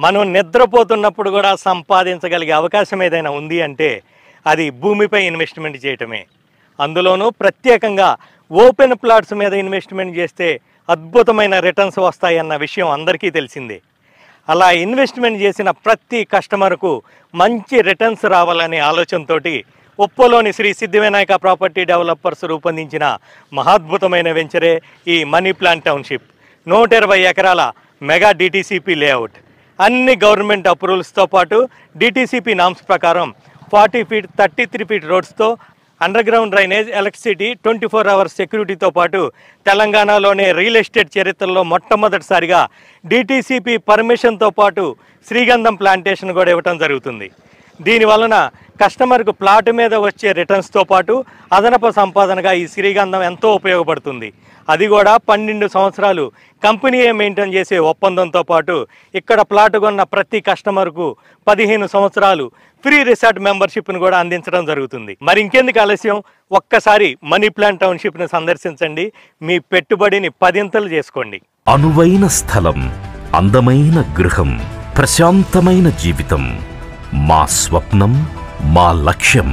మనం నిద్రపోతున్నప్పుడు కూడా సంపాదించగలిగే అవకాశం ఏదైనా ఉంది అంటే అది భూమిపై ఇన్వెస్ట్మెంట్ చేయటమే. అందులోనూ ప్రత్యేకంగా ఓపెన్ ప్లాట్స్ మీద ఇన్వెస్ట్మెంట్ చేస్తే అద్భుతమైన రిటర్న్స్ వస్తాయన్న విషయం అందరికీ తెలిసిందే. అలా ఇన్వెస్ట్మెంట్ చేసిన ప్రతి కస్టమర్కు మంచి రిటర్న్స్ రావాలనే ఆలోచనతోటి ఉప్పలోని శ్రీ సిద్ధివినాయక ప్రాపర్టీ డెవలపర్స్ రూపొందించిన మహాద్భుతమైన వెంచరే ఈ మనీ ప్లాంట్ టౌన్షిప్. 120 ఎకరాల మెగా డిటిసిపి లేఅవుట్. అన్ని గవర్నమెంట్ అప్రూవల్స్తో పాటు డిటిసిపి నామ్స్ ప్రకారం 40 ఫీట్ 33 ఫీట్ రోడ్స్తో under ground drainage, electricity, 24 hours సెక్యూరిటీతో పాటు తెలంగాణలోనే రియల్ ఎస్టేట్ చరిత్రలో మొట్టమొదటిసారిగా డిటిసిపి పర్మిషన్తో పాటు శ్రీగంధం ప్లాంటేషన్ కూడా ఇవ్వటం జరుగుతుంది. దీనివలన కస్టమర్కు ప్లాట్ మీద వచ్చే రిటర్న్స్తో పాటు అదనపు సంపాదనగా ఈ శ్రీగంధం ఎంతో ఉపయోగపడుతుంది. అది కూడా 12 సంవత్సరాలు కంపెనీయే మెయింటైన్ చేసే ఒప్పందంతో పాటు ఇక్కడ ప్లాట్ కొన్న ప్రతి కస్టమర్కు 15 సంవత్సరాలు ఫ్రీ రిసార్ట్ మెంబర్షిప్ను కూడా అందించడం జరుగుతుంది. మరి ఇంకెందుకు ఆలస్యం, ఒక్కసారి మనీ ప్లాంట్ టౌన్షిప్ను సందర్శించండి. మీ పెట్టుబడిని 10 చేసుకోండి. అనువైన స్థలం, అందమైన గృహం, ప్రశాంతమైన జీవితం మా స్వప్నం, మా లక్ష్యం.